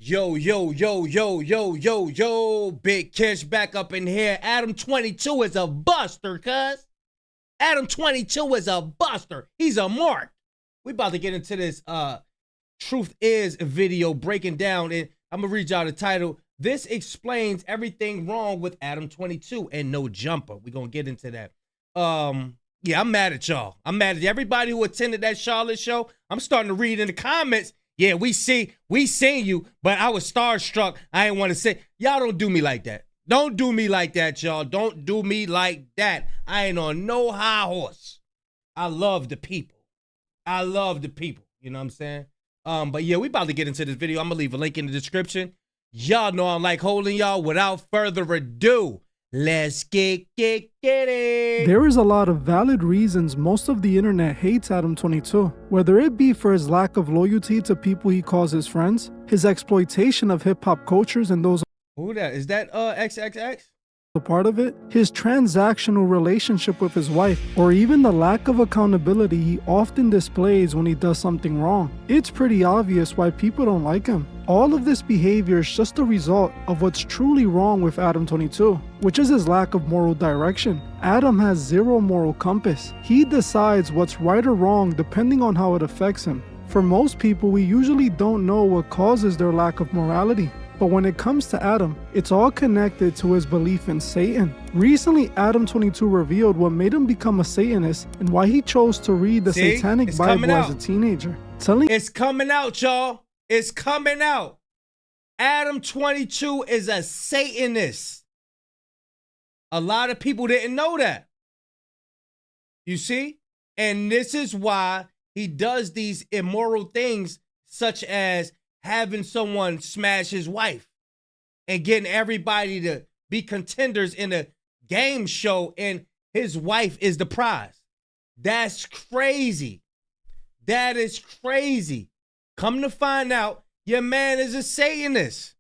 Yo, yo, yo, yo, yo, yo, yo, Big Kish back up in here. Adam22 is a buster, cuz. Adam22 is a buster. He's a mark. We about to get into this Truth Is video breaking down, and I'm going to read y'all the title. This explains everything wrong with Adam22 and No Jumper. We're going to get into that. Yeah, I'm mad at y'all. I'm mad at everybody who attended that Charlotte show. I'm starting to read in the comments. Yeah, we seen you, but I was starstruck. I didn't want to say, y'all don't do me like that. Don't do me like that, y'all. Don't do me like that. I ain't on no high horse. I love the people. I love the people. You know what I'm saying? But yeah, we about to get into this video. I'm gonna leave a link in the description. Y'all know I'm like holding y'all. Without further ado, let's get it. There is a lot of valid reasons most of the internet hates Adam22, whether it be for his lack of loyalty to people he calls his friends, his exploitation of hip-hop cultures and those Who that? Is that XXX? a part of it, his transactional relationship with his wife, or even the lack of accountability he often displays when he does something wrong. It's pretty obvious why people don't like him. All of this behavior is just a result of what's truly wrong with Adam22, which is his lack of moral direction. Adam has zero moral compass. He decides what's right or wrong depending on how it affects him. For most people, we usually don't know what causes their lack of morality. But when it comes to Adam, it's all connected to his belief in Satan. Recently, Adam22 revealed what made him become a Satanist and why he chose to read the Satanic Bible as a teenager. It's coming out, y'all. It's coming out. Adam22 is a Satanist. A lot of people didn't know that. You see? And this is why he does these immoral things, such as having someone smash his wife and getting everybody to be contenders in a game show, and his wife is the prize. That's crazy. That is crazy. Come to find out, your man is a Satanist.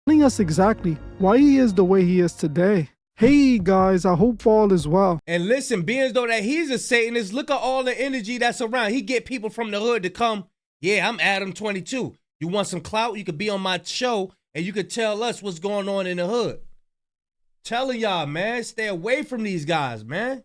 Telling us exactly why he is the way he is today. Hey guys, I hope all is well. And listen, being as though that he's a Satanist, look at all the energy that's around. He get people from the hood to come, yeah, I'm Adam22. You want some clout? You could be on my show and you could tell us what's going on in the hood. Telling y'all, man, stay away from these guys, man.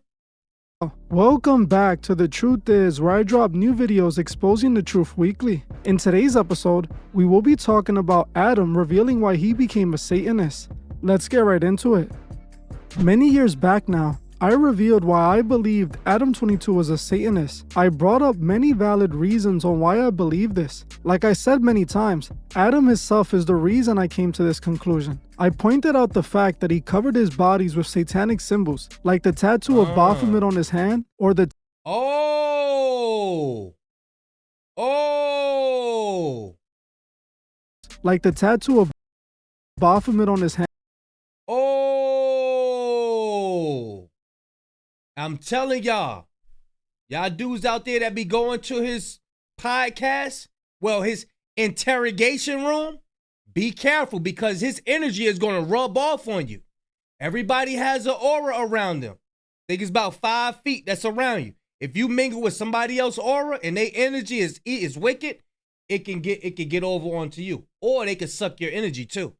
Welcome back to The Truth Is, where I drop new videos exposing the truth weekly. In today's episode, we will be talking about Adam revealing why he became a Satanist. Let's get right into it. Many years back now, I revealed why I believed Adam22 was a Satanist. I brought up many valid reasons on why I believe this. Like I said many times, Adam himself is the reason I came to this conclusion. I pointed out the fact that he covered his bodies with satanic symbols, like the tattoo of Baphomet on his hand, or the like the tattoo of Baphomet on his hand. I'm telling y'all dudes out there that be going to his podcast, well, his interrogation room, be careful, because his energy is going to rub off on you. Everybody has an aura around them. I think it's about 5 feet that's around you. If you mingle with somebody else's aura and their energy is wicked, it can get over onto you, or they can suck your energy too.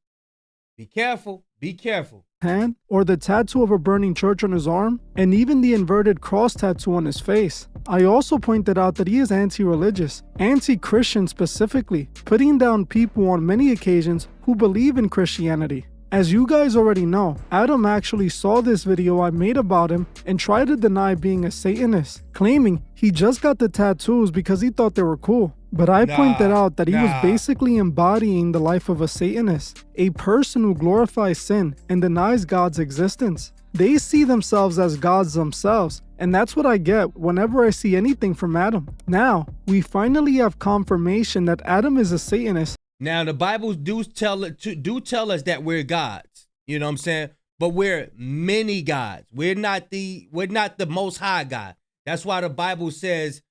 Be careful. Be careful. Hand, or the tattoo of a burning church on his arm, and even the inverted cross tattoo on his face. I also pointed out that he is anti-religious, anti-Christian specifically, putting down people on many occasions who believe in Christianity. As you guys already know, Adam actually saw this video I made about him and tried to deny being a Satanist, claiming he just got the tattoos because he thought they were cool. But I pointed out that he was basically embodying the life of a Satanist, a person who glorifies sin and denies God's existence. They see themselves as gods themselves, and that's what I get whenever I see anything from Adam. Now, we finally have confirmation that Adam is a Satanist. Now, the Bible do tell us that we're gods, you know what I'm saying? But we're many gods. We're not the most high God. That's why the Bible says,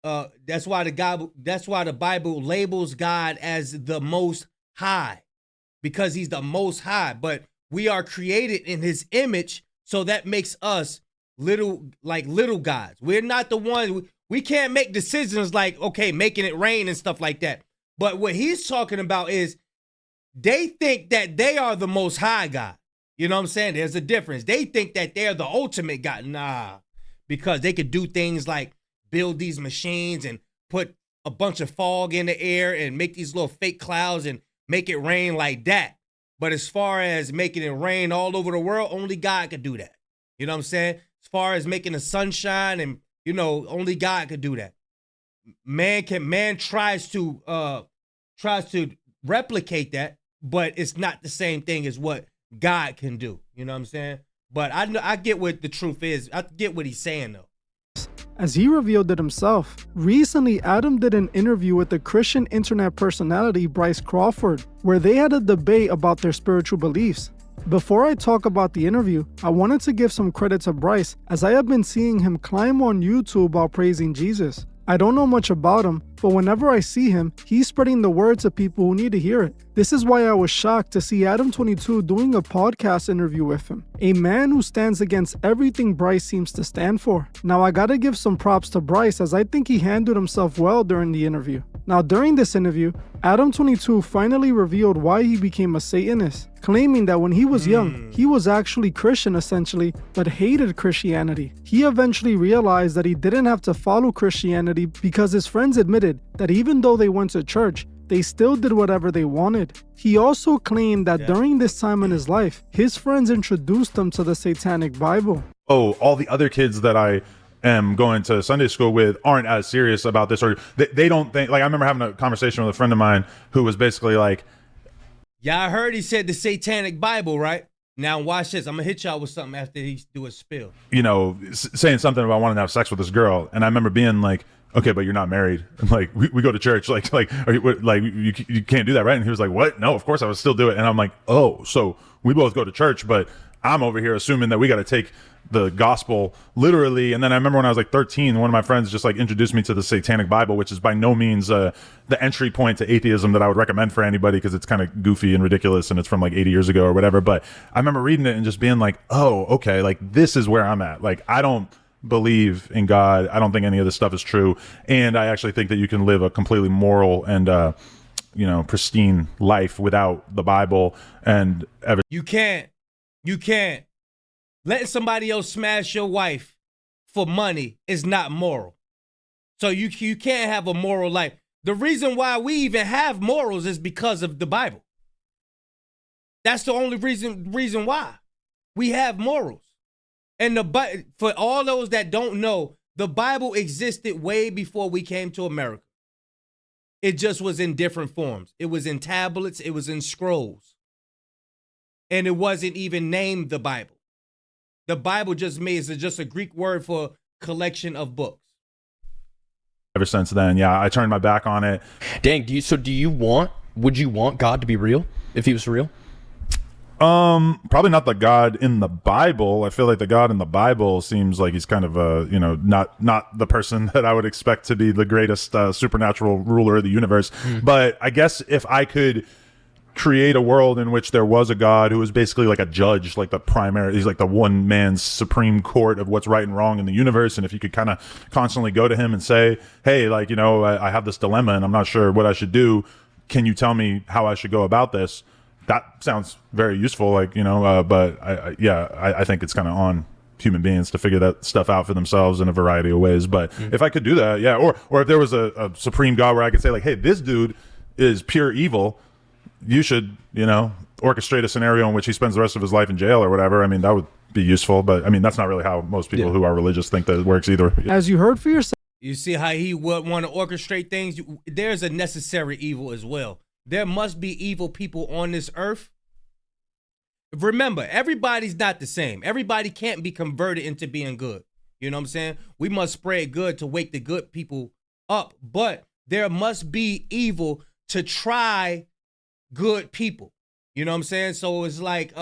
that's why the Bible labels God as the most high, because he's the most high. But we are created in his image, so that makes us little gods. We're not the ones, we can't make decisions like, okay, making it rain and stuff like that. But what he's talking about is They think that they are the most high God. You know what I'm saying? There's a difference. They think that they're the ultimate God. Nah, because they could do things like build these machines and put a bunch of fog in the air and make these little fake clouds and make it rain like that. But as far as making it rain all over the world, only God could do that. You know what I'm saying? As far as making the sunshine and, you know, only God could do that. Man tries to replicate that, but it's not the same thing as what God can do. You know what I'm saying? But I get what the truth is. I get what he's saying though. As he revealed it himself, recently Adam did an interview with the Christian internet personality Bryce Crawford, where they had a debate about their spiritual beliefs. Before I talk about the interview, I wanted to give some credit to Bryce, as I have been seeing him climb on YouTube while praising Jesus. I don't know much about him, but whenever I see him, he's spreading the word to people who need to hear it. This is why I was shocked to see Adam22 doing a podcast interview with him, a man who stands against everything Bryce seems to stand for. Now I gotta give some props to Bryce, as I think he handled himself well during the interview. Now during this interview, Adam22 finally revealed why he became a Satanist, claiming that when he was young, he was actually Christian essentially, but hated Christianity. He eventually realized that he didn't have to follow Christianity because his friends admitted that even though they went to church, they still did whatever they wanted. He also claimed that during this time in his life, his friends introduced him to the Satanic Bible. Oh, all the other kids that I am going to Sunday school with aren't as serious about this, or they don't think, like, I remember having a conversation with a friend of mine who was basically like, yeah, I heard he said the Satanic Bible, right? Now watch this. I'm gonna hit y'all with something after he do a spill. You know, saying something about wanting to have sex with this girl, and I remember being like, okay, but you're not married. And like, we go to church. Like, are you, like you can't do that, right? And he was like, what? No, of course I would still do it. And I'm like, oh, so we both go to church, but I'm over here assuming that we got to take the gospel literally. And then I remember when I was like 13, one of my friends just like introduced me to the Satanic Bible, which is by no means the entry point to atheism that I would recommend for anybody, because it's kind of goofy and ridiculous and it's from like 80 years ago or whatever. But I remember reading it and just being like, oh, okay, like this is where I'm at. Like, I don't believe in God. I don't think any of this stuff is true. And I actually think that you can live a completely moral and you know, pristine life without the Bible. And You can't. Letting somebody else smash your wife for money is not moral. So you can't have a moral life. The reason why we even have morals is because of the Bible. That's the only reason why we have morals. And for all those that don't know, the Bible existed way before we came to America. It just was in different forms. It was in tablets, it was in scrolls. And it wasn't even named the Bible. The Bible just means it's just a Greek word for collection of books. Ever since then, yeah, I turned my back on it. Dang, would you want God to be real if he was real? Probably not the God in the Bible. I feel like the God in the Bible seems like he's kind of you know, not the person that I would expect to be the greatest supernatural ruler of the universe. But I guess if I could create a world in which there was a God who was basically like a judge, like he's like the one man's supreme court of what's right and wrong in the universe. And if you could kind of constantly go to him and say, hey, like, you know, I have this dilemma and I'm not sure what I should do. Can you tell me how I should go about this? That sounds very useful, like, you know, but I think it's kind of on human beings to figure that stuff out for themselves in a variety of ways. But if I could do that, yeah, or if there was a supreme God where I could say like, hey, this dude is pure evil, you should, you know, orchestrate a scenario in which he spends the rest of his life in jail or whatever. I mean, that would be useful, but I mean, that's not really how most people who are religious think that it works either. As you heard for yourself. You see how he would want to orchestrate things? There's a necessary evil as well. There must be evil people on this earth. Remember, everybody's not the same. Everybody can't be converted into being good. You know what I'm saying? We must spread good to wake the good people up, but there must be evil to try good people. You know what I'm saying? So it's like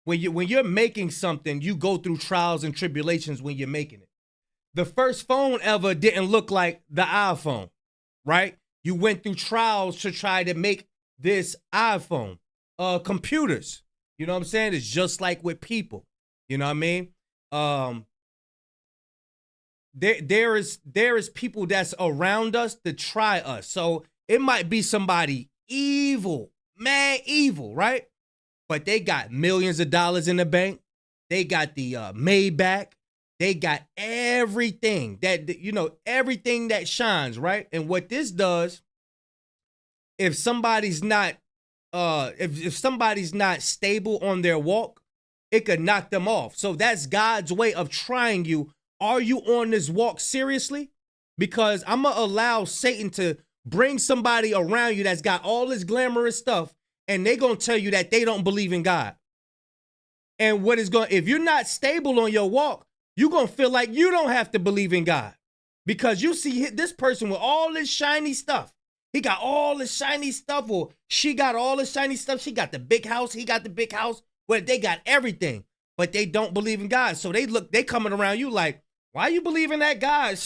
when you're making something, you go through trials and tribulations when you're making it. The first phone ever didn't look like the iPhone, right? You went through trials to try to make this iPhone. Computers, you know what I'm saying? It's just like with people. You know what I mean? There is people that's around us to try us. So it might be somebody evil, mad evil, right? But they got millions of dollars in the bank. They got the Maybach. They got everything that, you know, everything that shines, right? And what this does, if somebody's not, if somebody's not stable on their walk, it could knock them off. So that's God's way of trying you. Are you on this walk seriously? Because I'm gonna allow Satan to bring somebody around you that's got all this glamorous stuff, and they're gonna tell you that they don't believe in God. And what is going, if you're not stable on your walk, you're gonna feel like you don't have to believe in God, because you see this person with all this shiny stuff. He got all this shiny stuff, or she got all this shiny stuff. She got the big house. He got the big house. Where they got everything, but they don't believe in God. So they coming around you like, why you believe in that God?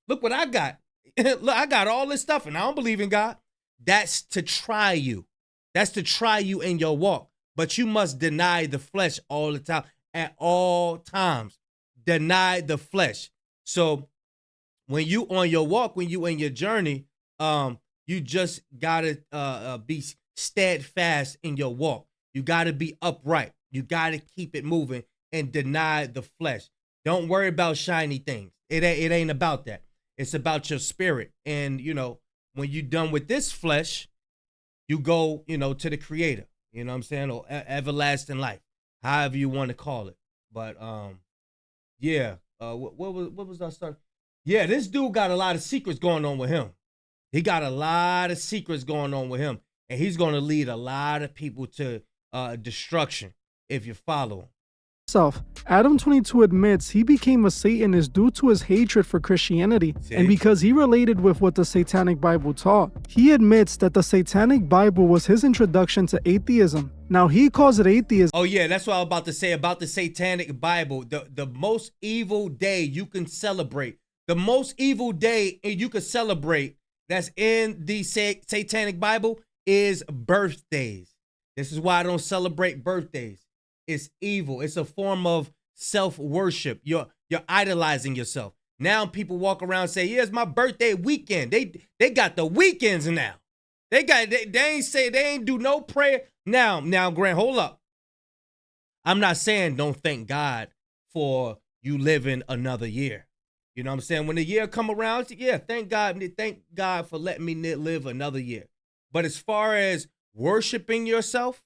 Look what I got. Look, I got all this stuff and I don't believe in God. That's to try you. That's to try you in your walk. But you must deny the flesh all the time, at all times. Deny the flesh. So when you on your walk, when you in your journey, you just gotta be steadfast in your walk. You gotta be upright. You gotta keep it moving and deny the flesh. Don't worry about shiny things. It ain't about that. It's about your spirit. And, you know, when you're done with this flesh, you go, you know, to the Creator. You know what I'm saying? Or everlasting life, however you want to call it. But yeah. What was I starting? Yeah, this dude got a lot of secrets going on with him. He got a lot of secrets going on with him, and he's going to lead a lot of people to destruction if you follow him. Adam22 admits he became a Satanist due to his hatred for Christianity and because he related with what the Satanic Bible taught. He admits that the Satanic Bible was his introduction to atheism. Now he calls it atheism. Oh yeah, that's what I was about to say about the Satanic Bible. The most evil day you can celebrate. The most evil day you can celebrate that's in the Satanic Bible is birthdays. This is why I don't celebrate birthdays. It's evil. It's a form of self-worship. You're idolizing yourself. Now people walk around and say, yeah, it's my birthday weekend. They got the weekends now. They ain't do no prayer. Now, Grant, hold up. I'm not saying don't thank God for you living another year. You know what I'm saying? When the year come around, yeah, thank God for letting me live another year. But as far as worshiping yourself,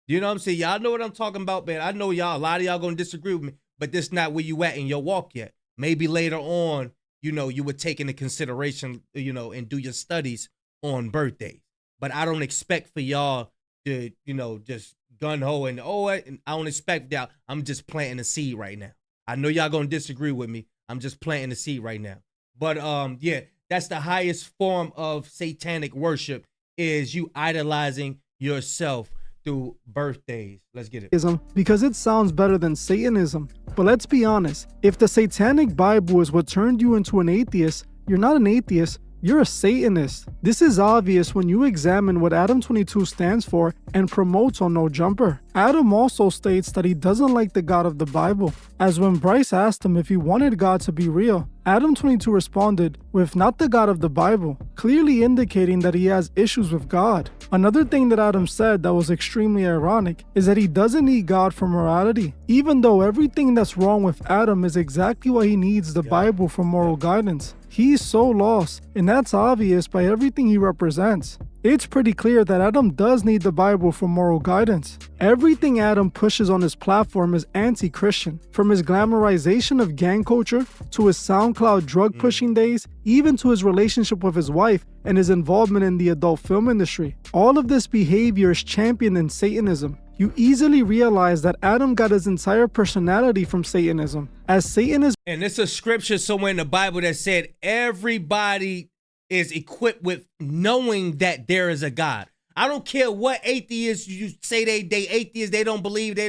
you know what I'm saying? Y'all know what I'm talking about, man. I know y'all, a lot of y'all gonna disagree with me, but this not where you at in your walk yet. Maybe later on, you know, you would take into consideration, you know, and do your studies on birthdays. But I don't expect for y'all to, you know, just gun-ho and, I don't expect that. I'm just planting a seed right now. I know y'all gonna disagree with me. I'm just planting a seed right now. But yeah, that's the highest form of satanic worship, is you idolizing yourself through birthdays. Let's get it. Because it sounds better than Satanism. But let's be honest, if the Satanic Bible is what turned you into an atheist, you're not an atheist, you're a Satanist. This is obvious when you examine what Adam22 stands for and promotes on No Jumper. Adam also states that he doesn't like the God of the Bible, as when Bryce asked him if he wanted God to be real, Adam22 responded with not the God of the Bible, clearly indicating that he has issues with God. Another thing that Adam said that was extremely ironic is that he doesn't need God for morality, even though everything that's wrong with Adam is exactly why he needs the Bible for moral guidance. He's so lost, and that's obvious by everything he represents. It's pretty clear that Adam does need the Bible for moral guidance. Everything Adam pushes on his platform is anti-Christian, from his glamorization of gang culture, to his SoundCloud drug-pushing days, even to his relationship with his wife and his involvement in the adult film industry. All of this behavior is championed in Satanism. You easily realize that Adam got his entire personality from Satanism, as Satan is— And it's a scripture somewhere in the Bible that said everybody is equipped with knowing that there is a God. I don't care what atheists you say they atheists, they don't believe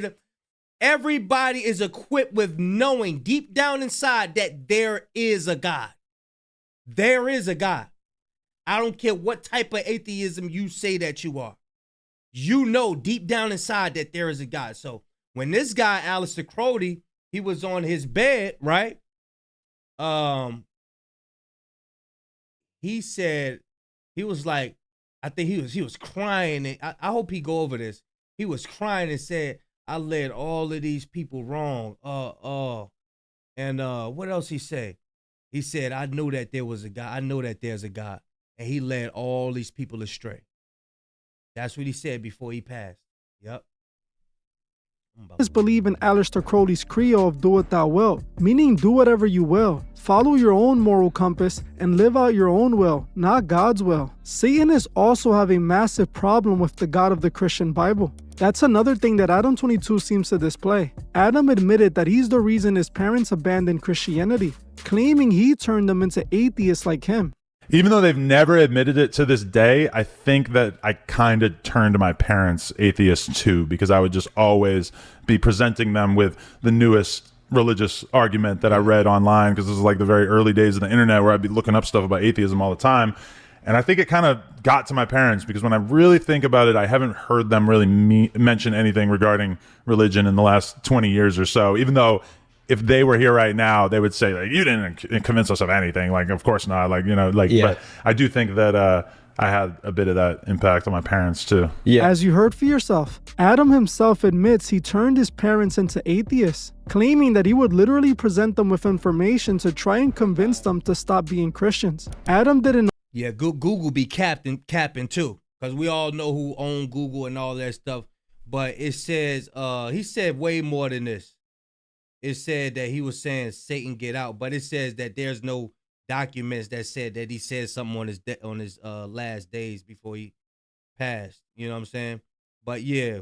everybody is equipped with knowing deep down inside that there is a God. There is a God. I don't care what type of atheism you say that you are. You know deep down inside that there is a God. So when this guy, Aleister Crowley, he was on his bed, right? He said, he was like, I think he was crying. And I hope he go over this. He was crying and said, I led all of these people wrong. And what else he said? He said, I knew that there was a God. I know that there's a God. And he led all these people astray. That's what he said before he passed. Yep. Believe in Aleister Crowley's credo of do what thou wilt, meaning do whatever you will. Follow your own moral compass and live out your own will, not God's will. Satanists also have a massive problem with the God of the Christian Bible. That's another thing that Adam22 seems to display. Adam admitted that he's the reason his parents abandoned Christianity, claiming he turned them into atheists like him. Even though they've never admitted it to this day, I think that I kind of turned my parents atheists too, because I would just always be presenting them with the newest religious argument that I read online, because this is like the very early days of the internet where I'd be looking up stuff about atheism all the time. And I think it kind of got to my parents, because when I really think about it, I haven't heard them really mention anything regarding religion in the last 20 years or so, even though if they were here right now, they would say, like, you didn't convince us of anything. Like, of course not. Like, you know, like, yeah. But I do think that I had a bit of that impact on my parents too. Yeah. As you heard for yourself, Adam himself admits he turned his parents into atheists, claiming that he would literally present them with information to try and convince them to stop being Christians. Adam didn't know. Yeah, Google be capping too, because we all know who owned Google and all that stuff. But it says, he said way more than this. It said that he was saying Satan get out, but it says that there's no documents that said that he said something on his last days before he passed. You know what I'm saying? But yeah,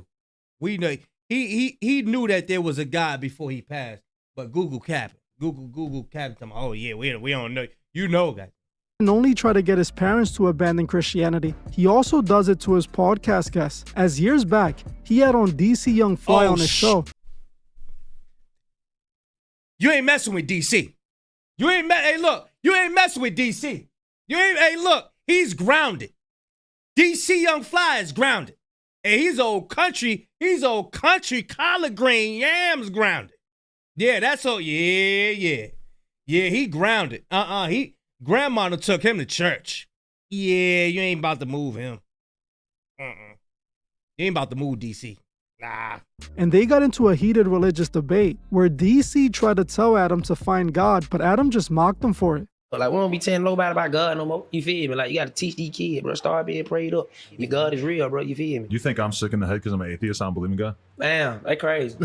we know he knew that there was a God before he passed, but Google capped. Google capped him. Oh yeah, we don't know. You know that. And only try to get his parents to abandon Christianity. He also does it to his podcast guests, as years back, he had on DC Young Fly on his show. You ain't messing with DC. Hey, look, you ain't messing with DC. Hey, look, he's grounded. DC Young Fly is grounded. And he's old country collard green yams grounded. Yeah, that's all. Yeah, he grounded. Grandma took him to church. Yeah, you ain't about to move him. You ain't about to move DC. Nah. And they got into a heated religious debate where DC tried to tell Adam to find God, but Adam just mocked him for it. Like, we don't be telling nobody about God no more. You feel me? Like, you got to teach these kids, bro. Start being prayed up. Your God is real, bro. You feel me? You think I'm sick in the head because I'm an atheist? I don't believe in God? Damn, they crazy.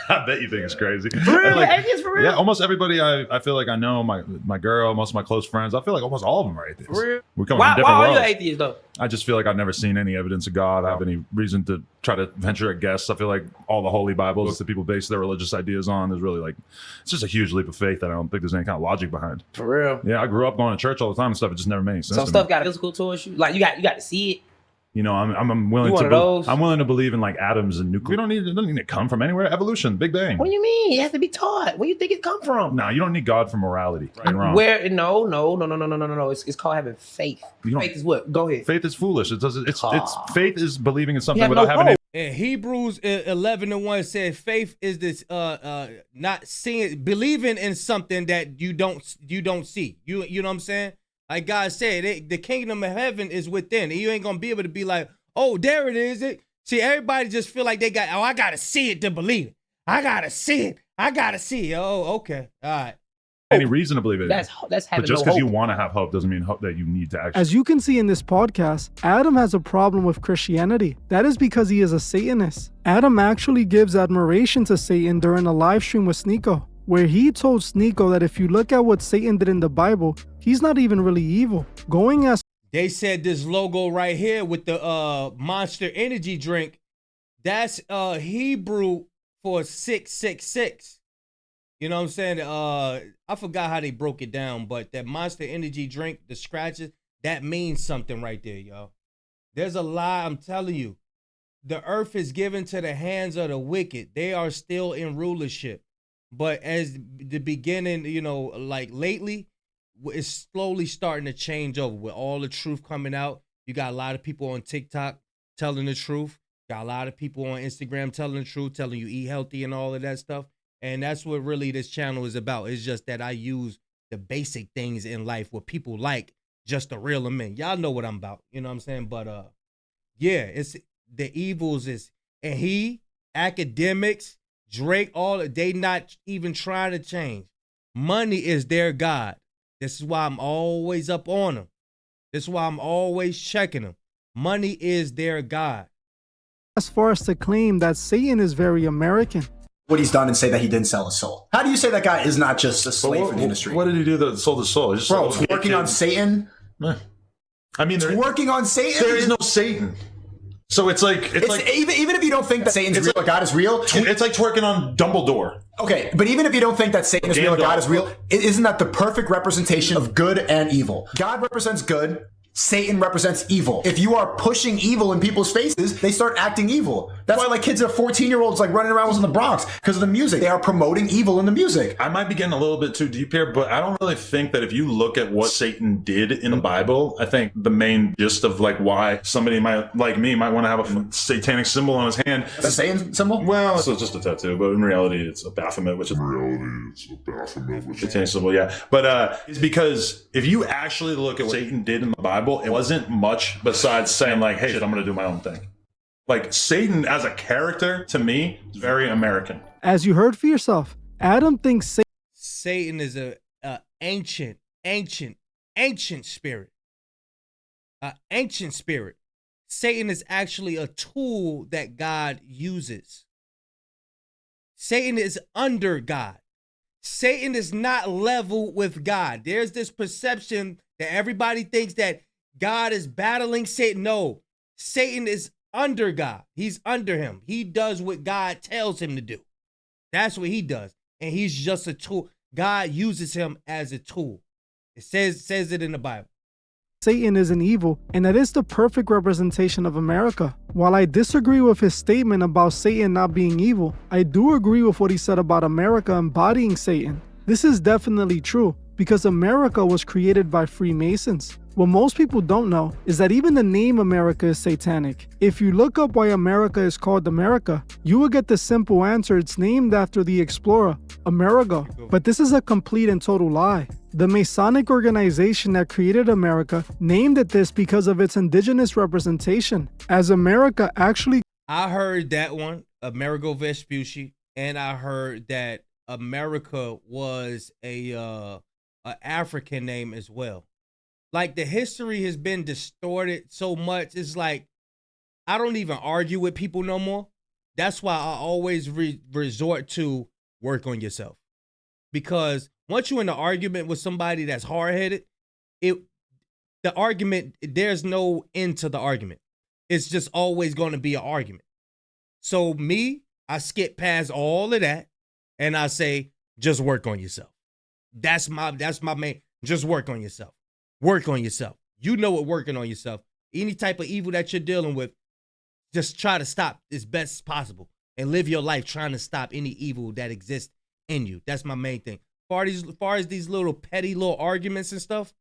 I bet you think it's crazy. For real? Like, atheists for real? Yeah, almost everybody I feel like I know, my girl, most of my close friends, I feel like almost all of them are atheists. For real? We come from different worlds. Why are you atheist, though? I just feel like I've never seen any evidence of God. I have any reason to try to venture a guess. I feel like all the holy Bibles that people base their religious ideas on is really like, it's just a huge leap of faith that I don't think there's any kind of logic behind. For real? Yeah, I grew up going to church all the time and stuff. It just never made any sense. Some stuff got physical towards you. Like, you got to see it. You know, I'm willing to. I'm willing to believe in like atoms and nuclear. It doesn't need to come from anywhere. Evolution, Big Bang. What do you mean? It has to be taught. Where do you think it come from? No, you don't need God for morality. Right and wrong. Where? No. It's called having faith. Faith is what? Go ahead. Faith is foolish. It's faith is believing in something without having it. And Hebrews 11:1 said faith is this not seeing, believing in something that you don't see. You know what I'm saying? Like God said, the kingdom of heaven is within. You ain't gonna be able to be like, oh, there it is. See, everybody just feel like they got, I gotta see it to believe it. I gotta see it. Oh, okay. All right. Any reason to believe it. That's having but just because you want to have hope doesn't mean hope that you need to actually. As you can see in this podcast, Adam has a problem with Christianity. That is because he is a Satanist. Adam actually gives admiration to Satan during a live stream with Sneeko, where he told Sneeko that if you look at what Satan did in the Bible, he's not even really evil. Going as they said, this logo right here with the Monster Energy drink, that's Hebrew for 666. You know what I'm saying? I forgot how they broke it down, but that Monster Energy drink, the scratches, that means something right there, y'all. There's a lie, I'm telling you. The earth is given to the hands of the wicked. They are still in rulership. But as the beginning, you know, like lately, it's slowly starting to change over with all the truth coming out. You got a lot of people on TikTok telling the truth. Got a lot of people on Instagram telling the truth, telling you eat healthy and all of that stuff. And that's what really this channel is about. It's just that I use the basic things in life what people like just to reel them in. Y'all know what I'm about. You know what I'm saying? But yeah, it's the evils is, and he, academics, Drake, all they not even trying to change. Money is their God. This is why I'm always up on them. This is why I'm always checking them. Money is their God. As far as to claim that Satan is very American. What he's done and say that he didn't sell his soul. How do you say that guy is not just a slave for the industry? What did he do that sold his soul? He just Bro, sold working on Satan? I mean, Working on Satan? there is no Satan. So it's like even if you don't think that Satan's real or God is real, it's like twerking on Dumbledore. okay, but even if you don't think that Satan is real or God is real, isn't that the perfect representation of good and evil? God represents good. Satan represents evil. If you are pushing evil in people's faces, they start acting evil. That's why like kids of 14-year-olds like running around in the Bronx because of the music. They are promoting evil in the music. I might be getting a little bit too deep here, but I don't really think that if you look at what Satan did in the Bible, I think the main gist of like why somebody might like me might want to have a satanic symbol on his hand. The Satan symbol? Well, so it's just a tattoo, but in reality, it's a Baphomet, which is satanic symbol. Yeah, but it's because if you actually look at what Satan did in the Bible, it wasn't much besides saying like, "Hey, shit, I'm going to do my own thing." Like Satan as a character, to me, is very American. As you heard for yourself, Adam thinks Satan is a ancient spirit. Ancient spirit. Satan is actually a tool that God uses. Satan is under God. Satan is not level with God. There's this perception that everybody thinks that God is battling Satan. No, Satan is under God. He's under him. He does what God tells him to do. That's what he does. And he's just a tool. God uses him as a tool. It says it in the Bible. Satan is an evil, and that is the perfect representation of America. While I disagree with his statement about Satan not being evil, I do agree with what he said about America embodying Satan. This is definitely true, because America was created by Freemasons. What most people don't know is that even the name America is satanic. If you look up why America is called America, you will get the simple answer: it's named after the explorer, Amerigo. But this is a complete and total lie. The Masonic organization that created America named it this because of its indigenous representation, as America actually... I heard that one, Amerigo Vespucci, and I heard that America was a African name as well. Like, the history has been distorted so much. It's like, I don't even argue with people no more. That's why I always resort to work on yourself. Because once you're in an argument with somebody that's hard-headed, the argument, there's no end to the argument. It's just always going to be an argument. So me, I skip past all of that and I say, just work on yourself. That's my main, just work on yourself. Work on yourself. You know what working on yourself. Any type of evil that you're dealing with, just try to stop as best as possible and live your life trying to stop any evil that exists in you. That's my main thing. As far as these little petty little arguments and stuff,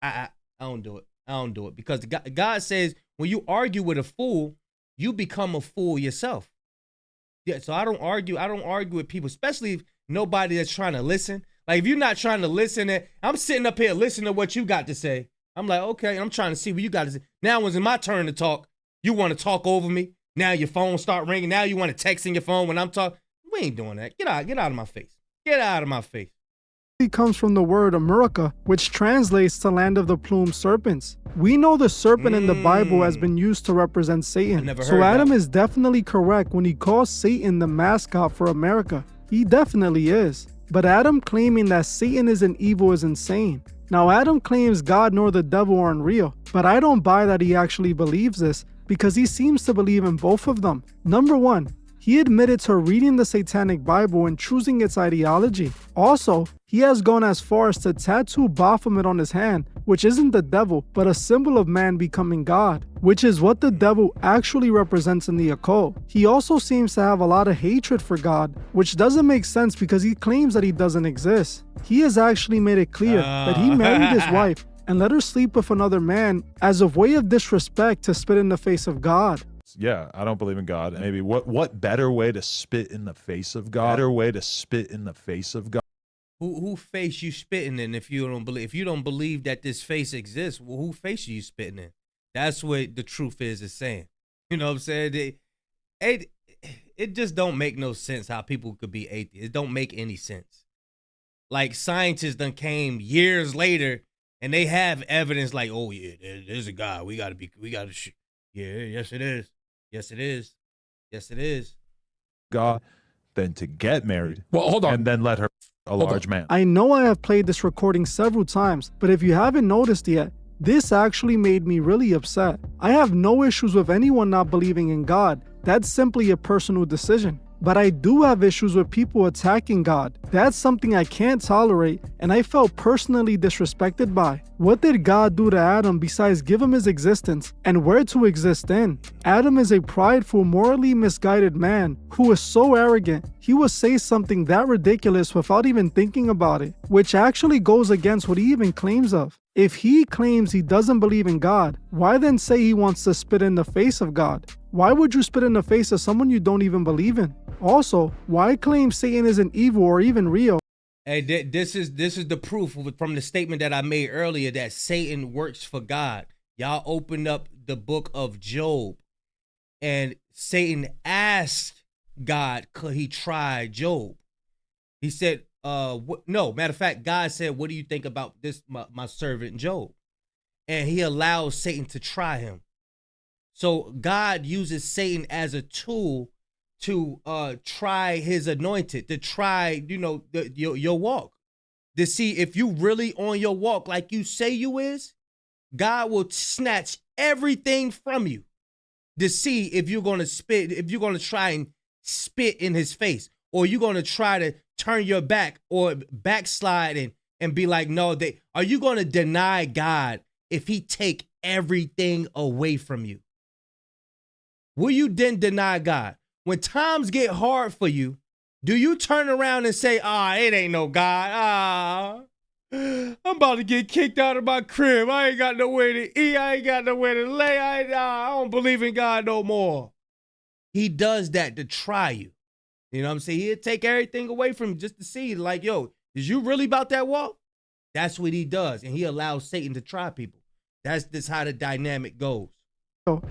I don't do it. I don't do it because God says when you argue with a fool, you become a fool yourself. Yeah, so I don't argue. I don't argue with people, especially if nobody that's trying to listen. Like, if you're not trying to listen, I'm sitting up here listening to what you got to say. I'm like, okay, I'm trying to see what you got to say. Now when it's my turn to talk, you want to talk over me. Now your phone start ringing. Now you want to text in your phone when I'm talking. We ain't doing that. Get out of my face. Get out of my face. It comes from the word America, which translates to land of the plumed serpents. We know the serpent in the Bible has been used to represent Satan. So Adam is definitely correct when he calls Satan the mascot for America. He definitely is. But Adam claiming that Satan isn't evil is insane. Now Adam claims God nor the devil aren't real, but I don't buy that he actually believes this because he seems to believe in both of them. Number one, he admitted to reading the Satanic Bible and choosing its ideology. Also, he has gone as far as to tattoo Baphomet on his hand, which isn't the devil, but a symbol of man becoming God, which is what the devil actually represents in the occult. He also seems to have a lot of hatred for God, which doesn't make sense because he claims that he doesn't exist. He has actually made it clear that he married his wife and let her sleep with another man as a way of disrespect to spit in the face of God. Yeah, I don't believe in God. Maybe what better way to spit in the face of God? Better way to spit in the face of God? who face you spitting in if you don't believe that this face exists? Well, who face are you spitting in? That's what the truth is saying. You know what I'm saying? It just don't make no sense how people could be atheists. It don't make any sense. Like scientists done came years later and they have evidence like, oh yeah, there's a God. Yeah, yes it is. Yes it is. Yes it is. God than to get married. Well, hold on. And then let her a large man. I know I have played this recording several times, but if you haven't noticed yet, this actually made me really upset. I have no issues with anyone not believing in God. That's simply a personal decision. But I do have issues with people attacking God. That's something I can't tolerate, and I felt personally disrespected by. What did God do to Adam besides give him his existence and where to exist in? Adam is a prideful, morally misguided man who is so arrogant, he will say something that ridiculous without even thinking about it, which actually goes against what he even claims of. If he claims he doesn't believe in God, why then say he wants to spit in the face of God? Why would you spit in the face of someone you don't even believe in? Also, why claim Satan isn't evil or even real? Hey, this is the proof from the statement that I made earlier that Satan works for God. Y'all open up the book of Job, and Satan asked God, could he try Job? He said, no, matter of fact, God said, what do you think about this, my servant Job? And he allows Satan to try him. So God uses Satan as a tool to try his anointed, to try, your walk, to see if you really on your walk like you say you is. God will snatch everything from you to see if you're going to spit, if you're going to try and spit in his face, or you're going to try to turn your back or backslide and be like, no, are you going to deny God if he take everything away from you? Will you then deny God? When times get hard for you, do you turn around and say, it ain't no God. I'm about to get kicked out of my crib. I ain't got nowhere to eat. I ain't got nowhere to lay. I don't believe in God no more. He does that to try you. You know what I'm saying? He'll take everything away from you just to see, like, yo, is you really about that walk? That's what he does. And he allows Satan to try people. That's just how the dynamic goes.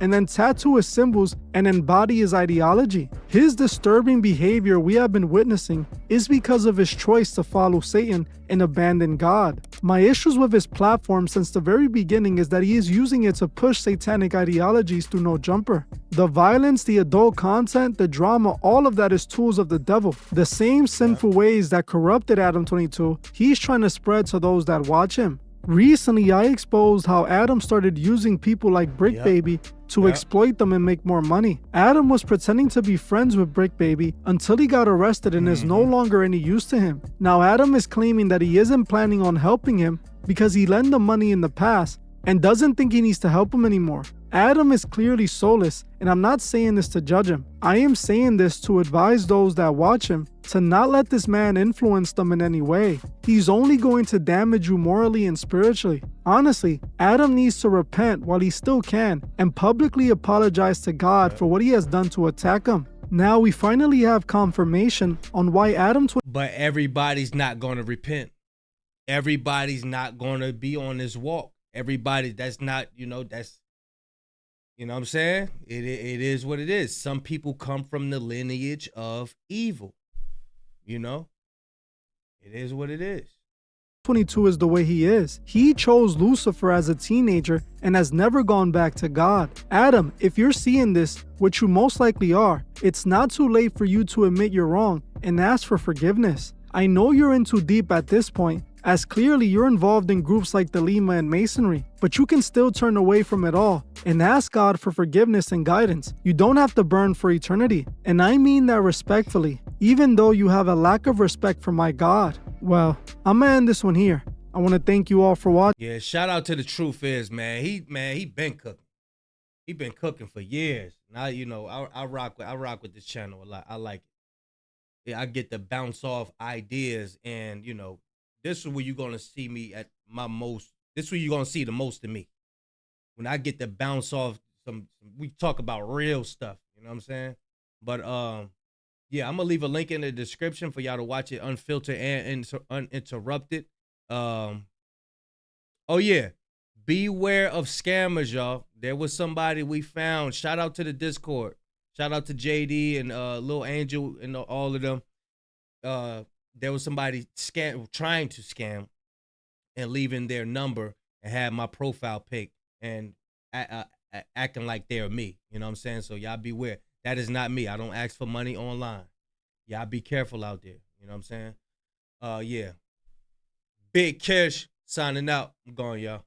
And then tattoo his symbols and embody his ideology. His disturbing behavior we have been witnessing is because of his choice to follow Satan and abandon God. My issues with his platform since the very beginning is that he is using it to push satanic ideologies through no jumper. The violence, the adult content, the drama, all of that is tools of the devil. The same sinful ways that corrupted Adam22, he's trying to spread to those that watch him. Recently, I exposed how Adam started using people like Brick Baby to exploit them and make more money. Adam was pretending to be friends with Brick Baby until he got arrested and is no longer any use to him. Now Adam is claiming that he isn't planning on helping him because he lent him money in the past and doesn't think he needs to help him anymore. Adam is clearly soulless, and I'm not saying this to judge him. I am saying this to advise those that watch him to not let this man influence them in any way. He's only going to damage you morally and spiritually. Honestly, Adam needs to repent while he still can and publicly apologize to God for what he has done to attack him. Now we finally have confirmation on why But everybody's not going to repent. Everybody's not going to be on this walk. Everybody, that's not, that's, you know what I'm saying? It is what it is. Some people come from the lineage of evil. It is what it is. 22 is the way he is. He chose Lucifer as a teenager and has never gone back to God. Adam, if you're seeing this, which you most likely are, it's not too late for you to admit you're wrong and ask for forgiveness. I know you're in too deep at this point, as clearly you're involved in groups like the Lima and Masonry, but you can still turn away from it all and ask God for forgiveness and guidance. You don't have to burn for eternity, and I mean that respectfully, even though you have a lack of respect for my God. Well, I'm gonna end this one here. I want to thank you all for watching. Yeah, shout out to the truth is, man. He been cooking. He been cooking for years. Now, I rock with this channel a lot. I like it. Yeah, I get to bounce off ideas, and this is where you're gonna see me at my most. This is where you're gonna see the most of me. When I get to bounce off we talk about real stuff. You know what I'm saying? But Yeah, I'm gonna leave a link in the description for y'all to watch it unfiltered and uninterrupted. Oh yeah, beware of scammers, y'all. There was somebody we found. Shout out to the Discord. Shout out to JD and Lil Angel and all of them. There was somebody trying to scam and leaving their number and had my profile pic and acting like they're me. You know what I'm saying? So y'all beware. That is not me. I don't ask for money online. Y'all be careful out there. You know what I'm saying? Yeah. Big Kish signing out. I'm going, y'all.